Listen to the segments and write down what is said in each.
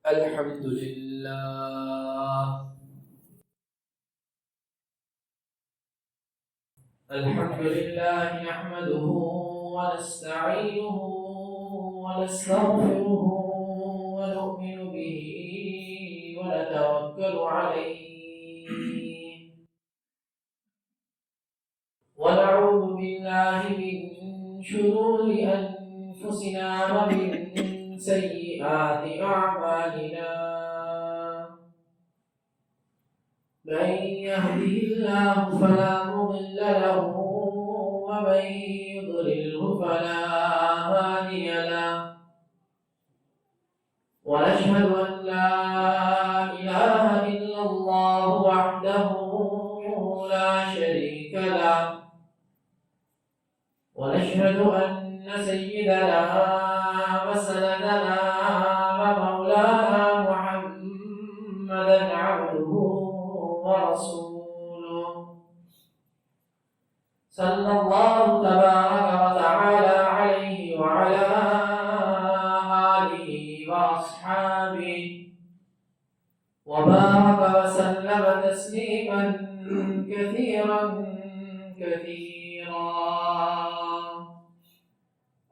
الحمد لله نحمده ونستعينه ونستغفره ونؤمن به ونتوكل عليه ونعوذ بالله من شرور أنفسنا ومن سيئات أعمالنا من يهده الله فلا مضل له ومن يضلله فلا هادي له ونشهد أن لا إله إلا الله وحده لا شريك له ونشهد أن سيدنا وسندنا ومولانا محمدا عبده ورسوله صلى الله تبارك وتعالى عليه وعلى آله وأصحابه وبارك وسلم تسليما كثيرا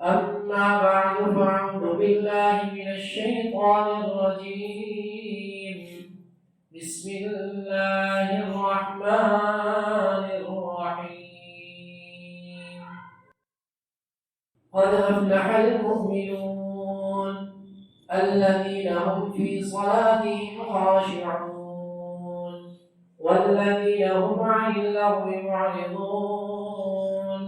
أما بعد فأعوذ بالله من الشيطان الرجيم بسم الله الرحمن الرحيم قد أفلح المؤمنون الذين هم في صلاتهم خاشعون والذين هم عن اللغو معرضون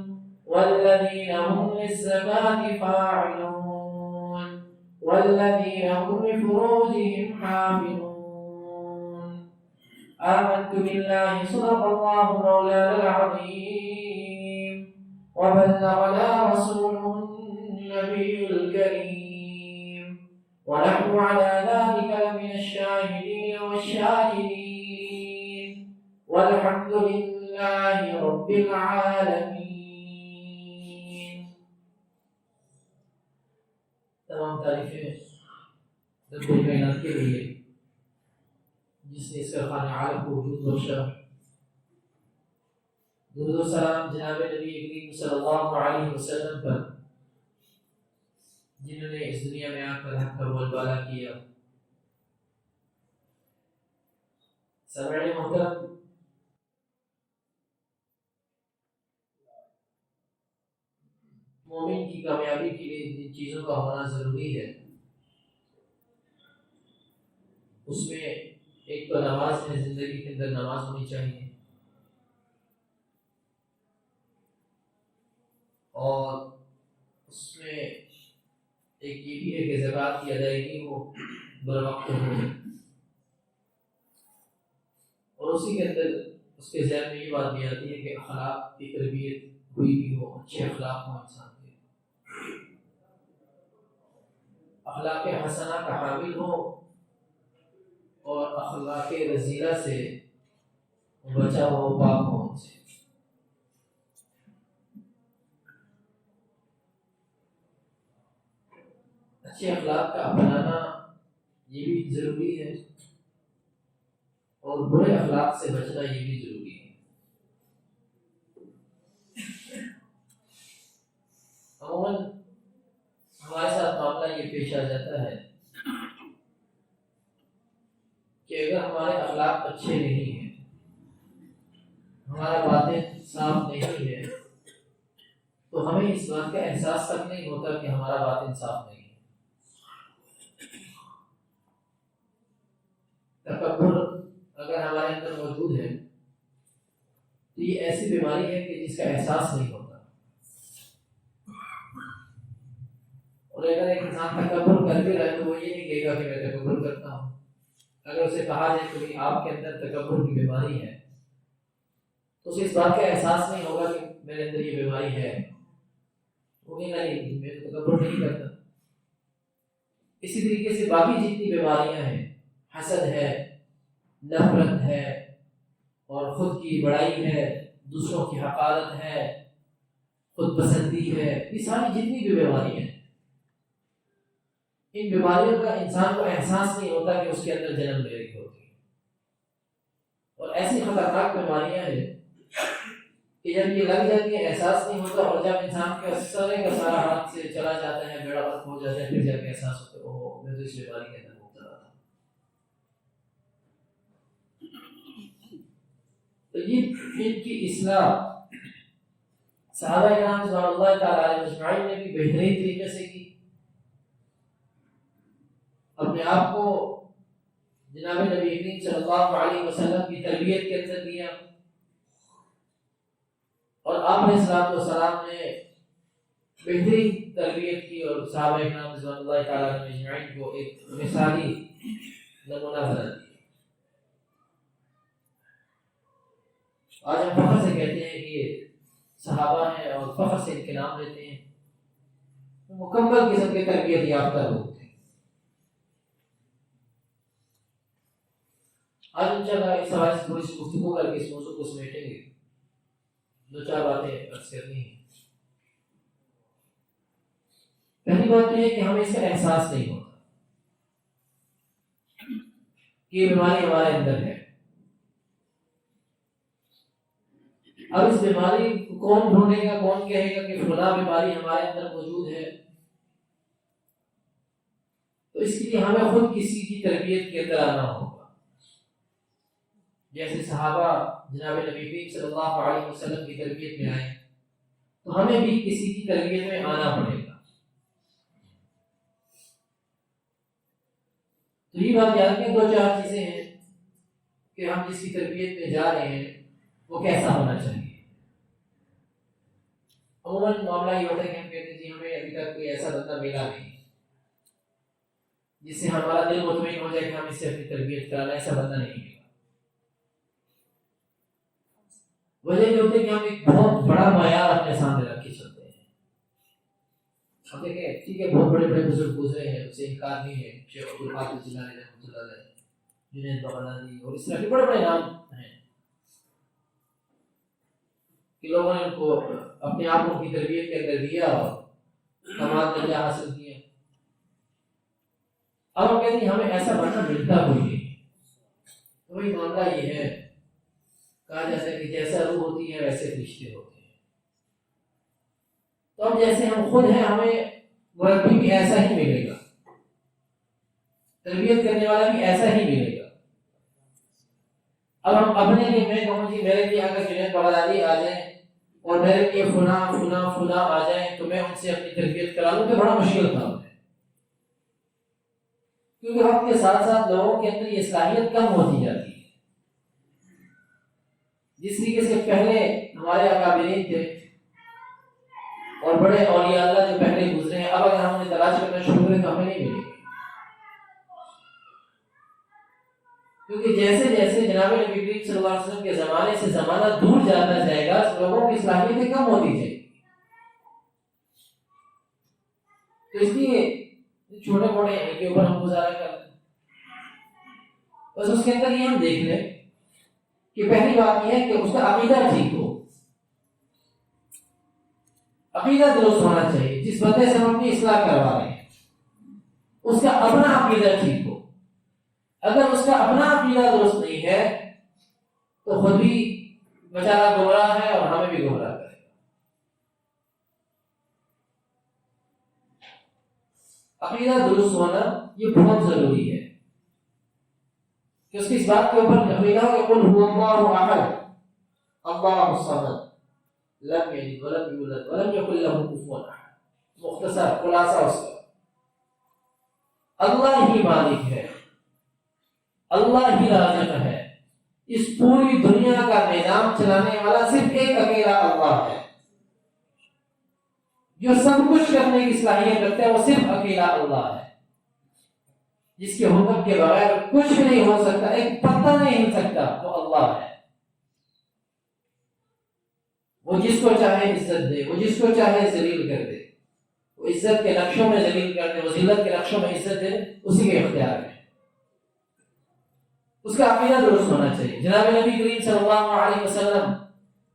والذين هم للزكاة فاعلون والذين هم لفروجهم حافظون آمنت بالله صدق الله مولانا العظيم وبلغنا رسوله النبي الكريم ونحن على ذلك لمن الشاهدين والشاكرين والحمد لله رب العالمين. تمام تعریفیں رب کائنات کے لیے جس نے اس کا خانہ عالم کو وجود بخشا. درود و سلام جناب نبی کریم صلی اللہ علیہ وسلم پر جنہوں نے اس دنیا میں آ کر حق کا بول بالا کیا. سامعین محترم، مومن کی کامیابی کے لیے جن چیزوں کا ہونا ضروری ہے اس میں ایک تو نماز ہے. زندگی کے اندر نماز ہونی چاہیے اور اس میں ایک یہ بھی ہے کہ زکوٰۃ کی ادائیگی ہو بروقت ہو اور اسی کے اندر اس کے ذہن میں یہ بات بھی آتی ہے کہ اخلاق کی تربیت ہوئی بھی ہو، اچھے اخلاق ہوں انسان کے، اخلاق حسنہ کا حامل ہو اور اخلاق رذیلہ سے بچا ہو، پاک ہو ان سے. اچھے اخلاق کا اپنانا یہ بھی ضروری ہے اور برے اخلاق سے بچنا یہ بھی ضروری ہے. عموماً ہمارے ساتھ معاملہ یہ پیش آ جاتا ہے کہ اگر ہمارے اخلاق اچھے نہیں ہیں، ہمارا باطن صاف نہیں ہے، تو ہمیں اس بات کا احساس تک نہیں ہوتا کہ ہمارا باطن صاف نہیں ہے. تکبر اگر ہمارے اندر موجود ہے تو یہ ایسی بیماری ہے کہ جس کا احساس نہیں ہوتا. اور اگر ایک انسان تکبر کر بھی رہے تو وہ یہ نہیں کہے گا کہ میں تکبر کرتا ہوں. اگر اسے کہا جائے کہ آپ کے اندر تکبر کی بیماری ہے تو اسے اس بات کا احساس نہیں ہوگا کہ میرے اندر یہ بیماری ہے. وہ کہے گا نہیں میں تو تکبر نہیں کرتا. اسی طریقے سے باقی جتنی بیماریاں ہیں، حسد ہے، نفرت ہے اور خود کی بڑائی ہے، دوسروں کی حقارت ہے، خود پسندی ہے، یہ ساری جتنی بھی بیماری ہیں ان بیماریوں کا انسان کو احساس نہیں ہوتا کہ اس کے اندر جنم لے رہی ہوتی ہے، اور ایسی خطرناک بیماریاں ہیں کہ جب یہ لگ جاتی ہے احساس نہیں ہوتا، اور جب انسان کا سارا ہاتھ سے چلا جاتا ہے، بیڑا غرق ہو جاتا ہے، پھر جا کے احساس ہوتا ہے اوہ میں تو اس بیماری کے اندر مبتلا تھا۔ تو یہ ان کی اصلاح صحابہ کرام رضوان اللہ تعالی علیہ اجمعین نے بھی بہترین طریقے سے کی، اپنے آپ کو جناب نبی کریم صلی اللہ علیہ وسلم کی تربیت کے اندر دیا، اور آپ علیہ الصلوۃ والسلام نے بہترین تربیت کی اور صحابہ کرام رضوان اللہ تعالی علیہ اجمعین کو ایک مثالی نمونہ بنا دیا۔ آج ہم فخر سے کہتے ہیں کہ یہ صحابہ ہیں اور فخر سے ان کے نام لیتے ہیں، مکمل قسم کے تربیت یافتہ لوگ تھے۔ آج انشاءاللہ اس حوالے سے تھوڑی سی گفتگو کر کے اس موضوع کو سمیٹیں گے، دو چار باتیں عرض کرنی ہیں۔ پہلی بات یہ ہے کہ ہمیں اس کا احساس نہیں ہوتا کہ یہ بیماری ہمارے اندر ہے۔ اب اس بیماری کو کون ڈھونڈے گا، کون کہے گا کہ فلاں بیماری ہمارے اندر موجود ہے؟ تو اس کے لیے ہمیں خود کسی کی تربیت کے اندر آنا ہوگا۔ جیسے صحابہ جناب نبی کریم صلی اللہ علیہ وسلم کی تربیت میں آئے، تو ہمیں بھی کسی کی تربیت میں آنا پڑے گا۔ تو یہ بات یاد رکھیں، دو چار چیزیں ہیں کہ ہم جس کی تربیت میں جا رہے ہیں وہ کیسا ہونا چاہیے۔ عموماً معاملہ یہ ہوتا ہے کہ ہم کہتے ہیں جی ہمیں ابھی تک کوئی ایسا بندہ ملا نہیں جس سے ہمارا دل مطمئن ہو جائے کہ ہم اس سے اپنی تربیت کرا لیں، ایسا بندہ نہیں ملا۔ وجہ یہ ہوتی ہے کہ ہم ایک بہت بڑا معیار اپنے سامنے رکھ کے چلتے ہیں۔ ہم دیکھیں ٹھیک ہے، بہت بڑے بڑے بزرگ گزرے ہیں، اسے انکار نہیں ہے، شیخ عبدالقادر جیلانی رحمۃ اللہ علیہ، جنید بغدادی اور اس طرح کے بڑے بڑے نام ہیں کہ لوگوں نے ان کو اپنے آپ کو کی تربیت کے اندر دیا اور کمال درجہ حاصل کیا۔ اب ہم کہتے ہیں ہمیں ایسا بننا ملتا کوئی نہیں۔ تو وہی معاملہ یہ ہے، کہا جیسا کہ جیسا روح ہوتی ہے ویسے رشتے ہوتے ہیں۔ تو اب جیسے ہم خود ہیں، ہمیں مربی بھی ایسا ہی ملے گا، تربیت کرنے والا بھی ایسا ہی ملے گا۔ اب ہم اپنے لیے، میں کہوں جی میرے لیے اگر جنید بغدادی آ جائیں اور میرے لیے فلاں فلاں فلاں آ جائیں تو میں ان سے اپنی تربیت کرا لوں، تو بڑا مشکل کام ہے، کیونکہ وقت کے ساتھ ساتھ لوگوں کے اندر یہ صلاحیت کم ہوتی جاتی ہے۔ جس طریقے سے پہلے ہمارے اکابرین تھے اور بڑے اولیاء اللہ جو پہلے گزرے ہیں، اب اگر ہم انہیں تلاش کرنا شروع کریں تو ہمیں نہیں ملے گی، کیونکہ جیسے جیسے جناب نبی کریم صلی اللہ علیہ وسلم کے زمانے سے زمانہ دور جاتا جائے گا، لوگوں کی صلاحیتیں کم ہوتی جائیں گی۔ تو اس لیے چھوٹے موٹے کے اوپر ہم گزارا کر لیں، بس اس کے اندر یہ ہم دیکھ لیں کہ پہلی بات یہ ہے کہ اس کا عقیدہ ٹھیک ہو، عقیدہ درست ہونا چاہیے۔ جس بندے سے ہم اپنی اصلاح کروا رہے ہیں اس کا اپنا عقیدہ ٹھیک ہو۔ اگر اس کا اپنا عقیدہ درست نہیں ہے تو خود بھی بیچارہ گمراہ ہے اور ہمیں بھی گمراہ کرے گا۔ عقیدہ درست ہونا یہ بہت ضروری ہے کہ اس کی اس بات کے اوپر عقیدہ ہو کہ قل هو اللہ احد اللہ الصمد لم یلد ولم یولد ولم یکن له کفوا احد۔ مختصر خلاصہ اس کا اللہ ہی مالک ہے، اللہ ہی رازق ہے، اس پوری دنیا کا نظام چلانے والا صرف ایک اکیلا اللہ ہے، جو سب کچھ کرنے کی صلاحیت رکھتا ہے وہ صرف اکیلا اللہ ہے، جس کے حکم کے بغیر کچھ بھی نہیں ہو سکتا، ایک پتا نہیں ہل سکتا، وہ اللہ ہے۔ وہ جس کو چاہے عزت دے، وہ جس کو چاہے ذلیل کر دے، وہ عزت کے نقشوں میں ذلیل کر دے، وہ ذلت کے نقشوں میں عزت دے، اسی کے اختیار میں۔ اس کا عقیدہ درست ہونا چاہیے۔ جناب نبی کریم صلی اللہ علیہ وسلم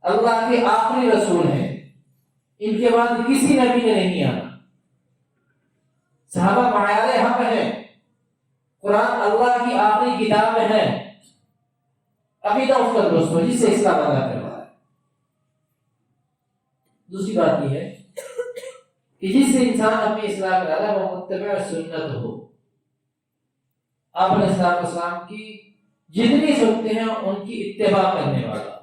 اللہ کے آخری رسول ہیں، ان کے بعد کسی نبی نے نہیں آنا، صحابہ معیار حق ہے، قرآن اللہ کی آخری کتاب ہے، عقیدہ اس کا درست ہو جس سے اسلام ادا کروا ہے۔ دوسری بات یہ ہے کہ جس سے انسان اپنی اصلاح کرا رہا ہے وہ متبع سنت ہو، آپ علیہ السلام کی جتنی سنتے ہیں ان کی اتباع کرنے والا ہو،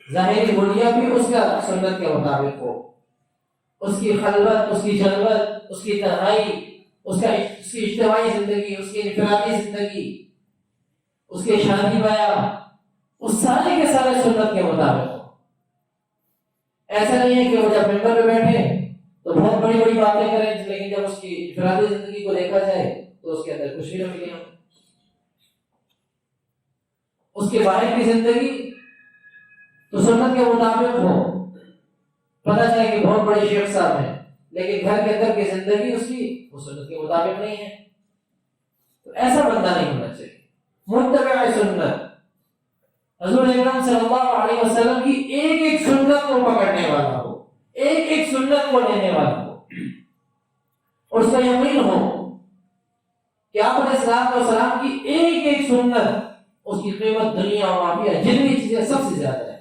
ظاہری بولیاں بھی اس کا سنت کے مطابق ہو، اس کی خلوت، اس کی جلوت، اس کی تنہائی، اس کی اجتماعی زندگی، اس کی انفرادی زندگی، اس کے شادی بیاہ، اس سارے کے سارے سنت کے مطابق ہو۔ ایسا نہیں ہے کہ وہ جب ممبر پہ بیٹھے تو بہت بڑی بڑی باتیں کریں، لیکن جب اس کی انفرادی زندگی کو دیکھا جائے تو اس کے اندر کچھ بھی نہ ملے۔ اس کے باہر کی زندگی تو سنت کے مطابق ہو، پتہ چلے کہ بہت بڑے شیخ صاحب ہیں، لیکن گھر کے اندر کی زندگی اس کی وہ سنت کے مطابق نہیں ہے، تو ایسا بندہ نہیں ہونا چاہیے۔ متبع سنت، حضور اکرم صلی اللہ علیہ وسلم کی ایک ایک سنت کو پکڑنے والا ہو، ایک ایک سنت کو لینے والا ہو، اور اس کا یقین ہو کہ آپ علیہ السلام کی ایک ایک سنت، اس کی قیمت دنیا اور مافیہ جتنی چیزیں سب سے زیادہ ہے۔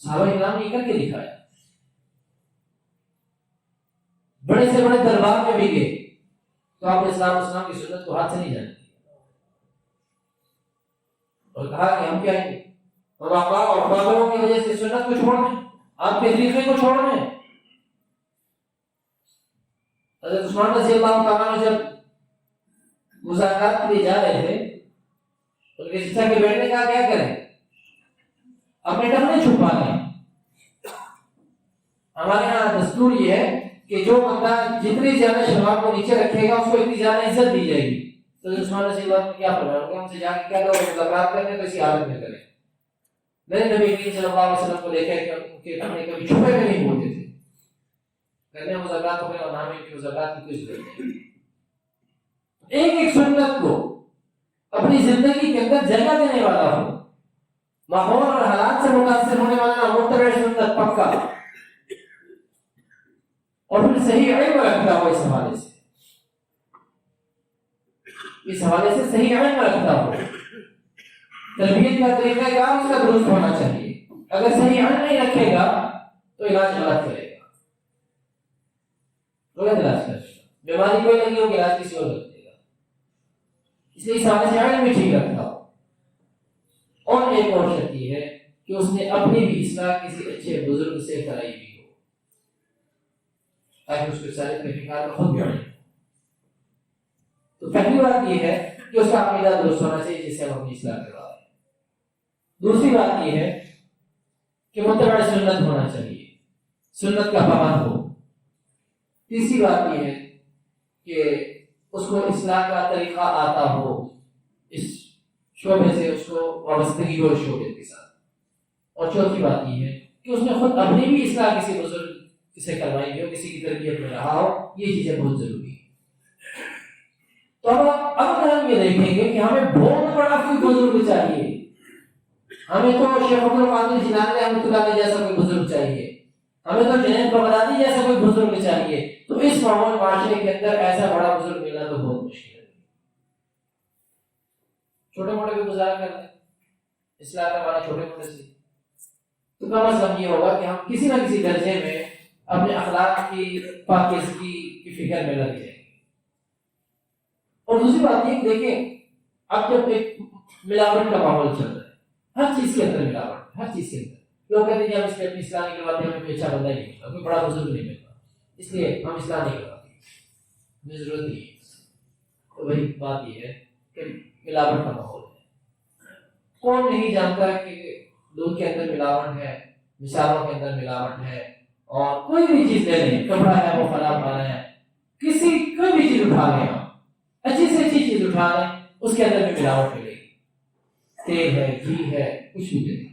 صحابہ کرام نے کر کے دکھایا، بڑے سے بڑے دربار میں بھی گئے تو آپ علیہ السلام کی سنت کو ہاتھ سے نہیں جانتے، اور کہا کہ ہم کیا ہیں، ہم آقا اور بابروں کی وجہ سے سنت کو چھوڑ دیں، آپ کے طریقے کو چھوڑ دیں۔ حضرت عثمان رضی اللہ تعالیٰ عنہ جب مذاکرات کے لیے جا رہے تھے، ان کے چچا کے بیٹے نے کہا کیا کریں، اپنے ٹخنے چھپا لیں۔ ہمارے یہاں دستور یہ ہے کہ جو بندہ جتنی زیادہ شلوار کو نیچے رکھے گا اس کو اتنی زیادہ عزت دی جائے گی۔ تو عثمان رضی اللہ نے کیا فرمایا کہ ہم سے جا کے کیا لوگ مذاکرات کرنے تو اسی حالت میں کریں۔ میں نے نبی کریم صلی اللہ علیہ وسلم کو دیکھا کہ ان کے ٹخنے کبھی چھپے میں نہیں ہوتے تھے، کرنے مذاکرات ہو گئے اور نام کی مذاکرات کی کوئی ضرورت نہیں۔ ایک ایک سنت کو اپنی زندگی کے اندر جگہ دینے والا ہو، ماحول اور حالات سے متاثر ہونے والا متبع سنت پکا، اور پھر صحیح علم رکھتا ہو، اس حوالے سے صحیح علم رکھتا ہو، تربیت کا طریقہ کار اس کا درست ہونا چاہیے۔ اگر صحیح علم نہیں رکھے گا تو علاج غلط کرے گا، غلط علاج کرے گا، بیماری کوئی نہیں ہوگی، علاج کسی اور رکھ دے گا۔ اس لیے اس حوالے سے علم بھی ٹھیک رکھتا ہو۔ اور ایک اور شرط یہ ہے کہ اس نے اپنی بھی اصلاح کسی اچھے بزرگ سے کرائی بھی ہو، تاکہ اس کے سارے طریقار میں خود بڑھے۔ تو پہلی بات یہ ہے کہ اس کا عقیدہ درست ہونا چاہیے جس سے ہم اپنی اصلاح کروا رہے ہیں۔ دوسری بات یہ ہے کہ متبع سنت ہونا چاہیے، سنت کا پابند ہو۔ تیسری بات یہ ہے کہ اس کو اصلاح کا طریقہ آتا ہو، اس شعبے سے اس کو وابستگی ہو اس شعبے کے ساتھ۔ اور چوتھی بات یہ ہے کہ اس نے خود اپنی بھی اصلاح کسی بزرگ سے کروائی ہو، کسی کی تربیت میں رہا ہو، یہ چیزیں بہت ضروری ہیں۔ تو اب ہم یہ دیکھیں گے کہ ہمیں بہت بڑا کوئی بزرگ چاہیے، ہمیں تو شیخ عبد القادر جیلانی رحمۃ اللہ علیہ جیسا کوئی بزرگ چاہیے، ہمیں تو جنید بغدادی جیسا کوئی بزرگ چاہیے۔ تو اس ماحول معاشرے کے اندر ایسا بڑا بزرگ ملنا تو بہت مشکل ہے۔ چھوٹے موٹے بھی گزارا کر لیں، اصلاح کروانا چھوٹے موٹے سے، تو کم از کم یہ ہوگا کہ ہم کسی نہ کسی درجے میں اپنے اخلاق کی پاکیزگی کی فکر میں لگ جائیں۔ اور دوسری بات یہ کہ دیکھیں، اب جب ایک ملاوٹ کا ماحول چل رہا ہے، ہر چیز کے اندر ملاوٹ، ہر چیز کے اندر لوگ کہتے ہیں کہ ہم اس لیے اپنی اصلاح نہیں کرواتے، ہمیں کوئی اچھا بندہ نہیں ملتا، کوئی بڑا بزرگ نہیں ملتا، اس لیے ہم اصلاح نہیں کرواتے، ہمیں ضرورت نہیں ہے۔ تو وہی بات یہ ہے کہ ملاوٹ کا ماحول ہے، کون نہیں جانتا کہ دودھ کے اندر ملاوٹ ہے، مثالوں کے اندر ملاوٹ ہے، اور کوئی بھی چیز لے لیں، کپڑا ہے وہ خراب آ رہا ہے، کوئی بھی چیز اٹھا لیں، اچھی سے اچھی چیز اٹھا لیں، اس کے اندر بھی ملاوٹ ملے گی، تیل ہے، گھی ہے، کچھ بھی دے دیں۔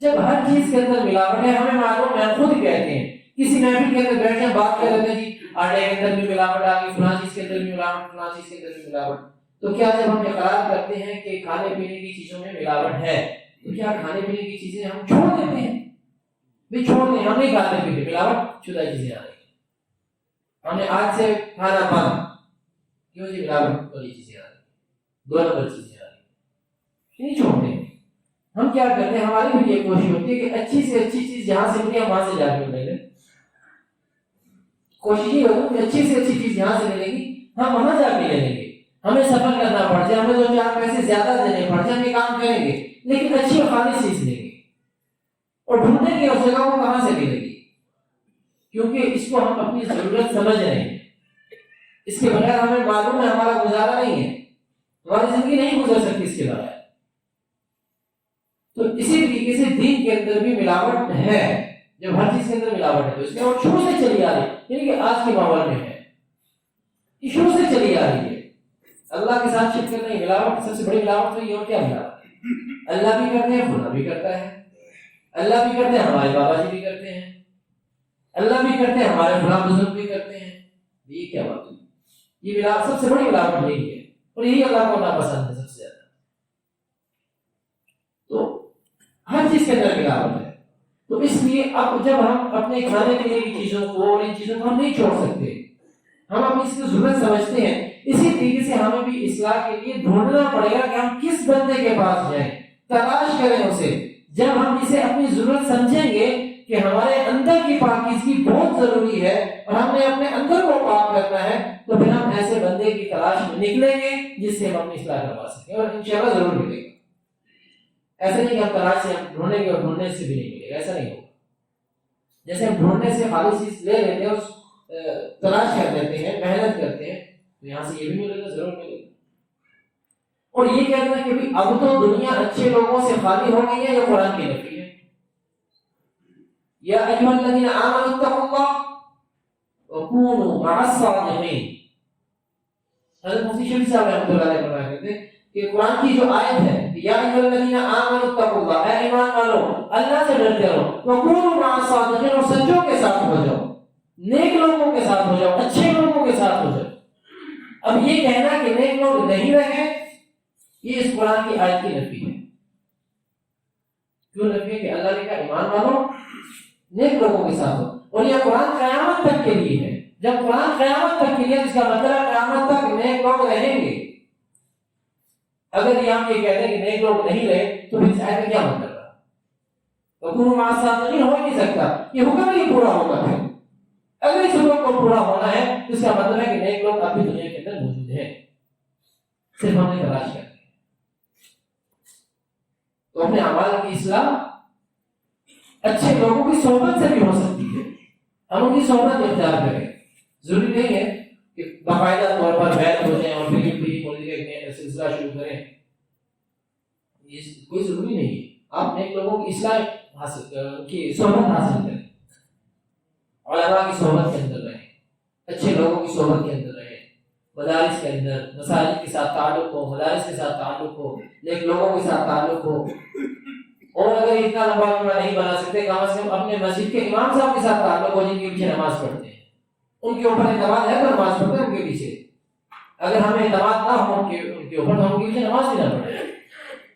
جب ہر چیز کے اندر ملاوٹ ہے، ہمیں معلوم ہے، خود کہتے ہیں، کسی محفل کے اندر بیٹھے بات کر رہے ہیں، جی آٹے کے اندر بھی ملاوٹ آ گئی، فلاں چیز کے اندر بھی ملاوٹ، فلاں چیز کے اندر بھی ملاوٹ، تو کیا جب ہم اقرار کرتے ہیں کہ کھانے پینے کی چیزوں میں ملاوٹ ہے، تو کیا کھانے پینے کی چیزیں ہم چھوڑ دیتے ہیں؟ بھی چھوڑ دیں، ہم نہیں کھاتے پیتے، ملاوٹ شدہ چیزیں آ رہی ہیں، ہم نے آج سے کھانا بند، کیوں جی ملاوٹ والی چیزیں آ رہی، 2 نمبر چیزیں آ رہی، نہیں چھوڑتے۔ ہم کیا کرتے ہیں، ہماری بھی یہ کوشش ہوتی ہے کہ اچھی سے اچھی چیز جہاں سے ملے وہاں سے جا کے لے لیں، کوشش یہ ہوتی ہے کہ اچھی سے اچھی چیز جہاں سے ملے گی ہم وہاں جا کے لے لیں گے، ہمیں سفر کرنا پڑ جائے، ہمیں 2-4 پیسے زیادہ دینے پڑ جائے، ہم یہ کام کریں گے، لیکن اچھی اور خالص چیز لیں گے اور ڈھونڈیں گے اس جگہ کو کہاں سے ملے گی، کیونکہ اس کو ہم اپنی ضرورت سمجھ رہے ہیں، اس کے بغیر ہمیں معلوم ہے ہمارا گزارا نہیں ہے، ہماری زندگی نہیں گزر سکتی اس کے بغیر۔ تو اسی طریقے سے دین کے اندر بھی ملاوٹ ہے، جب ہر چیز کے اندر ملاوٹ ہے تو اس میں اور شروع سے چلی آ رہی ہے، یعنی کہ آج کے ماحول میں ہے، یہ شروع سے چلی آ رہی ہے۔ اللہ کے ساتھ شرک کرنا ملاوٹ، سب سے بڑی ملاوٹ تو یہ اور کیا ملاوٹ ہے؟ اللہ بھی کرتے ہیں، خدا بھی کرتا ہے، اللہ بھی کرتے ہیں، ہمارے بابا جی بھی کرتے ہیں، اللہ بھی کرتے ہیں، ہمارے فلاں بزرگ بھی کرتے ہیں، یہ کیا بات ہے؟ یہ ملاوٹ، سب سے بڑی ملاوٹ یہی ہے، اور یہی اللہ کو ناپسند ہے سب سے زیادہ۔ تو ہر چیز کے اندر ملاوٹ ہے، تو اس لیے اب جب ہم اپنے کھانے پینے کی چیزوں کو اور ان چیزوں کو ہم نہیں چھوڑ سکتے، ہم اپنی اس کی ضرورت سمجھتے ہیں، اسی طریقے سے ہمیں بھی اصلاح کے لیے ڈھونڈنا پڑے گا کہ ہم کس بندے کے پاس جائیں، تلاش کریں اسے۔ جب ہم اسے اپنی ضرورت سمجھیں گے کہ ہمارے اندر کی پاکیزگی بہت ضروری ہے اور ہم نے اپنے اندر کو پاک کرنا ہے، تو پھر ہم ایسے بندے کی تلاش میں نکلیں گے جس سے ہم اپنی اصلاح کروا سکیں، اور انشاءاللہ ضرور ملے گا۔ ایسا نہیں کہ ہم تلاش سے ہم ڈھونڈیں گے اور ڈھونڈنے سے بھی نہیں ملے گا، ایسا نہیں ہوگا۔ جیسے ہم ڈھونڈنے سے خالی چیز لے لیتے ہیں، تلاش کر لیتے ہیں، محنت کرتے ہیں، تو یہاں سے یہ بھی ملے گا، ضرور ملے گا۔ اور یہ کہنا ہے کہ اب تو دنیا اچھے لوگوں سے خالی ہو گئی ہے، یہ قرآن کی نفی ہے۔ یا ایھا الذین آمنوا اتقوا اللہ وکونوا مع الصادقین۔ حضرت مفتی شفیع صاحب رحمۃ اللہ علیہ فرمایا کرتے ہیں کہ قرآن کی جو آیت ہے یا ایھا الذین آمنوا اتقوا اللہ، اے ایمان والو اللہ سے ڈرتے رہو، وکونوا مع الصادقین، اور سچوں کے ساتھ ہو جاؤ، نیک لوگوں کے ساتھ ہو جاؤ، اچھے لوگوں کے ساتھ ہو جاؤ۔ اب یہ کہنا کہ نیک لوگ نہیں رہے، یہ اس قرآن کی آیت کی نفی ہے۔ کیوں نفی ہے؟ کہ اللہ نے کہا ایمان والو نیک لوگوں کے ساتھ ہو، اور یہ قرآن قیامت تک کے لیے ہے۔ جب قرآن قیامت تک کے لیے، اس کا مطلب ہے قیامت تک نیک لوگ رہیں گے۔ اگر یہاں یہ کہتے ہیں کہ نیک لوگ نہیں رہے تو پھر اس آیت کا کیا مطلب ہے؟ وکونوا مع الصادقین ہو نہیں سکتا، یہ حکم نہیں پورا ہوگا۔ پھر اگر اس حکم کو پورا ہونا ہے تو اس کا مطلب ہے کہ نیک لوگ اب بھی دنیا کے اندر موجود ہیں، صرف ہم نے تلاش کرنا ہے۔ تو اپنے اعمال کی اصلاح اچھے لوگوں کی صحبت سے بھی ہو سکتی ہے، ہم ان کی صحبت اختیار کریں۔ ضروری نہیں ہے کہ باقاعدہ طور پر بیعت ہو جائیں اور پھر کا سلسلہ شروع کریں، یہ کوئی ضروری نہیں ہے۔ آپ نیک لوگوں کی اصلاح حاصل کی صحبت حاصل کریں، علماء کی صحبت کے اندر رہیں، اچھے لوگوں کی صحبت کے اندر رہیں، مدارس کے اندر مساجد کے ساتھ تعلق ہو، مدارس کے ساتھ تعلق ہو، نیک لوگوں کے ساتھ تعلق ہو۔ اور اگر اتنا لمبا جملہ نہیں بنا سکتے، کم از کم اپنے مسجد کے امام صاحب کے ساتھ تعلق ہو جن کے پیچھے نماز پڑھتے ہیں، ان کے اوپر اعتماد ہے تو نماز پڑھتے ہیں ان کے پیچھے۔ اگر ہمیں اعتماد نہ ہو ان کے اوپر تو ان کے پیچھے نماز بھی نہ پڑھے۔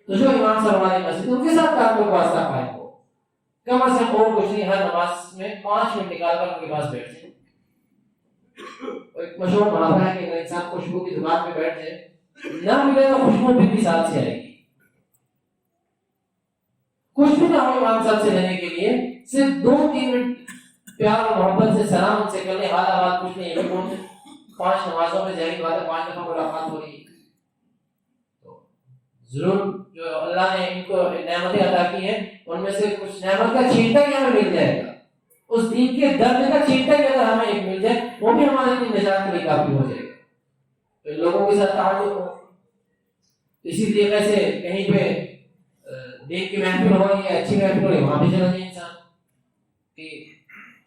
تو جو امام صاحب ہمارے مسجد ان کے ساتھ تعلق واسطہ قائم ہو، کم از کم اور کچھ نہیں، ہر نماز میں 5 منٹ نکال کر ان کے پاس بیٹھ جائیں۔ ایک مشہور محاورہ ہے کہ اگر انسان خوشبو کی دکان پہ بیٹھ جائے، نہ ملے تو خوشبو بھی ساتھ سے آئے گی۔ کچھ بھی نہ ہو امام صاحب سے لینے کے لیے، صرف 2-3 منٹ پیار اور محبت سے سلام ان سے کر لیں، حال احوال پوچھ لیں، یہ کون 5 نمازوں میں ظاہر بات ہے 5 دفعہ ملاقات ہو رہی ہے، تو ضرور جو اللہ نے ان کو نعمتیں عطا کی ہیں ان میں سے کچھ نعمت کا چھینٹا ہی ہمیں مل جائے گا، اس دین کے درد کا چھینٹا ہی اگر ہمیں ایک مل جائے وہ بھی ہمارے لیے نجات کے لیے کافی ہو جائے گا۔ تو ان لوگوں کے ساتھ تعلق ہو، اسی طریقے سے کہیں پہ دین کی محفل ہو یا اچھی محفل ہو وہاں بھی چلا جائے انسان، کہ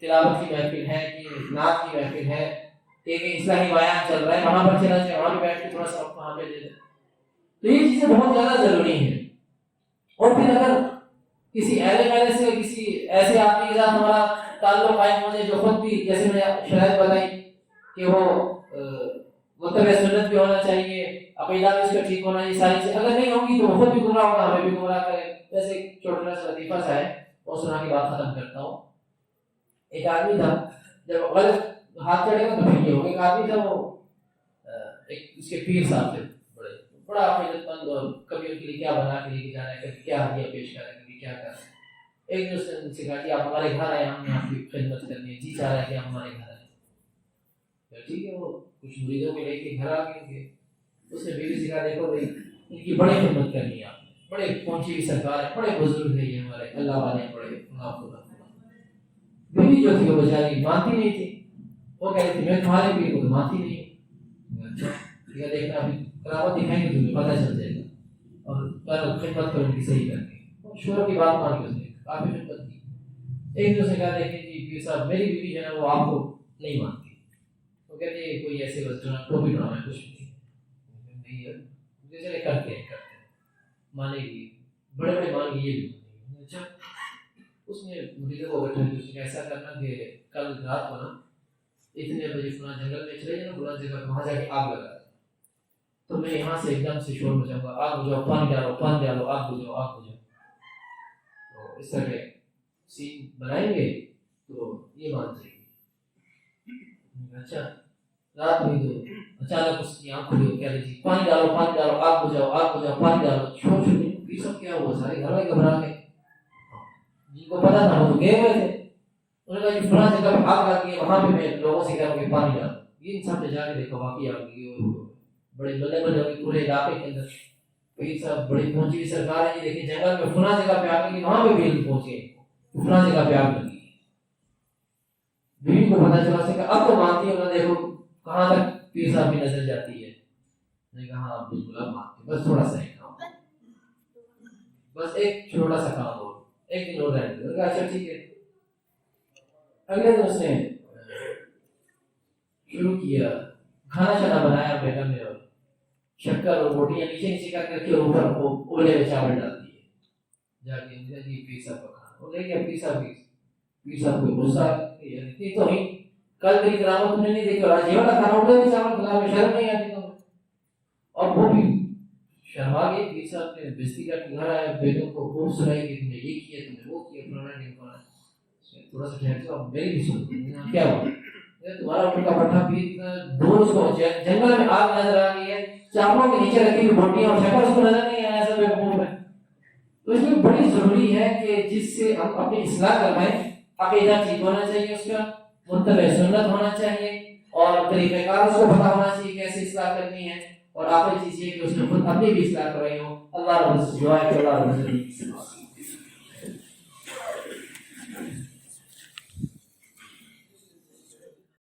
تلاوت کی محفل ہے، کہ نعت کی محفل ہے، کہ اصلاحی بیان چل رہا ہے، وہاں پر چلا جائے، وہاں بھی بیٹھ کے تھوڑا سا وہاں پہ دے دیں۔ تو یہ چیزیں بہت زیادہ ضروری ہیں۔ اور پھر اگر کسی اہل خیر سے، کسی ایسے آدمی کے ساتھ ہمارا تعلق قائم ہو جائے جو خود بھی، جیسے میں نے شرائط بتائی کہ وہ متبع سنت بھی ہونا چاہیے، عقیدہ بھی اس کا ٹھیک ہونا چاہیے، ساری چیزیں اگر نہیں ہوں گی تو وہ خود بھی گمراہ ہوگا، ہمیں بھی گمراہ کرے۔ ویسے ایک چھوٹا سا لطیفہ سا ہے، وہ سنا کے بات ختم کرتا ہوں۔ ایک آدمی تھا، جب غلط ہاتھ چڑھے گا تو پھر یہ ہوگا. ایک آدمی تھا وہ ایک اس کے پیر صاحب تھے بڑا خدمت مند اور کبھی ان کے لیے کیا بنا کے لے کے جانا ہے, کبھی کیا ہدیہ پیش کرنا ہے, کبھی کیا کرنا ہے. ایک دن اس نے ان سے کہا کہ آپ ہمارے گھر آئے, ہم نے آپ کی خدمت کرنی ہے, جی چاہ رہا ہے کہ آپ ہمارے گھر آئے. ٹھیک ہے, وہ کچھ مریدوں کو لے کے گھر آ گئے. اس نے بیوی سے کہا دیکھو بھائی ان کی بڑی خدمت کرنی ہے, آپ بڑے پہنچی ہوئی سرکار ہے, بڑے بزرگ ہے یہ ہمارے, اللہ والے ہیں بڑے. بیوی جو تھی وہ بیچاری مانتی نہیں تھی, وہ کہہ رہی تھی میں تمہارے پیر کو مانتی نہیں. اچھا دیکھنا ابھی کرامت دکھائیں گے تمہیں پتہ چل جائے گا, اور خدمت کرو ان کی صحیح کر کے. شوہر کی بات مان کے اس نے کافی خدمت کی. ایک دوسرے کہا دیکھیں جی پیر صاحب میری بیوی جو ہے نا وہ آپ کو نہیں مانتی. وہ کہتے ہیں کوئی ایسے بس ٹوپی ڈرامہ ہے کچھ نہیں ہے, جیسے کرتے ہیں مانے گی, بڑے بڑے مان گی یہ بھی. اچھا اس نے مریدوں کو بیٹھا کہ اس نے ایسا کرنا کہ کل رات کو نا اتنے بجے فلاں جنگل میں چلے جانا, فلاں جگہ وہاں جا کے آگ لگا, تو میں یہاں سے ایک دم سے شور مچاؤں گا, آگ بجھاؤ, پانی ڈالو, پانی ڈالو, آگ بجھاؤ, آگ بجھاؤ. تو اس طرح کے سین بنائیں گے تو یہ مان جائے گی. اچھا رات ہوئی تو اچانک اس کی آنکھ کھلی, کہہ رہی تھی پانی ڈالو, پانی ڈالو, آگ بجھاؤ, آگ بجھاؤ, پانی ڈالو. چھوٹے چھوٹے یہ سب کیا ہوا, سارے گھر والے گھبرا گئے. جن کو پتا تھا وہ تو گئے ہوئے تھے. انہوں نے کہا کہ فلاں جگہ پہ آگ لگی ہے, وہاں پہ میں لوگوں سے کہہ رہا ہوں کہ پانی ڈالو. یہ انسان نے جا کے دیکھا واقعی آگ لگی, بڑے بلے بلے ہوگی پورے علاقے کے اندر. یہ سب بڑی پہنچی ہوئی سرکار ہے, یہ دیکھیں جنگل میں فلاں جگہ پہ آگ لگی, وہاں پہ بھی پہنچے فلاں جگہ پہ آگ لگی. بیوی کو پتا چلا کہ اب تو مانتی ہے, انہوں نے دیکھو کہاں تک پیر صاحب کی نظر جاتی ہے. میں نے کہا ہاں بالکل اب مانتی, بس تھوڑا سا ایک کام, بس ایک چھوٹا سا کام ہو, ایک دن اور رہنے دو. اچھا ٹھیک ہے. اگلے دن اس نے شروع کیا, کھانا شانا بنایا بیگم نے, اور شکر اور روٹیاں نیچے نیچے کر کے اوپر اولے میں چاول ڈال دیے. جا کے جی پیر صاحب کا کھانا, وہ لے گیا. پیر صاحب کو غصہ, اتنی تو ہی کل میری کرامت تم نے نہیں دیکھی, اور آج یہ والا کھانا اولے میں چاول کھلا, میں شرم نہیں آتی تمہیں. اور وہ بھی شرما گئی. پیر صاحب نے بےزتی کر کے گھر آیا, بیگم کو خوب سنائی کہ تم نے یہ کیا, تم نے وہ کیا, فلانا نہیں فلانا. تھوڑا سا ٹھہر جاؤ, میری بھی سن. کیا ہوا, تمہارا ان کا پٹھا پیر دونوں کو جنگل میں آگ نظر آ گئی ہے, چاولوں کے نیچے رکھی ہوئی بوٹیاں اور شکر اس کو نظر نہیں آیا سب بیوقوف ہے. تو اس میں بڑی ضروری ہے کہ جس سے ہم اپنی اصلاح کروائیں, عقیدہ ٹھیک ہونا چاہیے, اس کا متبع سنت ہونا چاہیے, اور طریقہ کار اس کو پتا ہونا چاہیے کیسے اصلاح کرنی ہے. اور آخری چیز یہ کہ اس نے خود اپنی بھی اصلاح کروائی ہو. اللہ رب العزت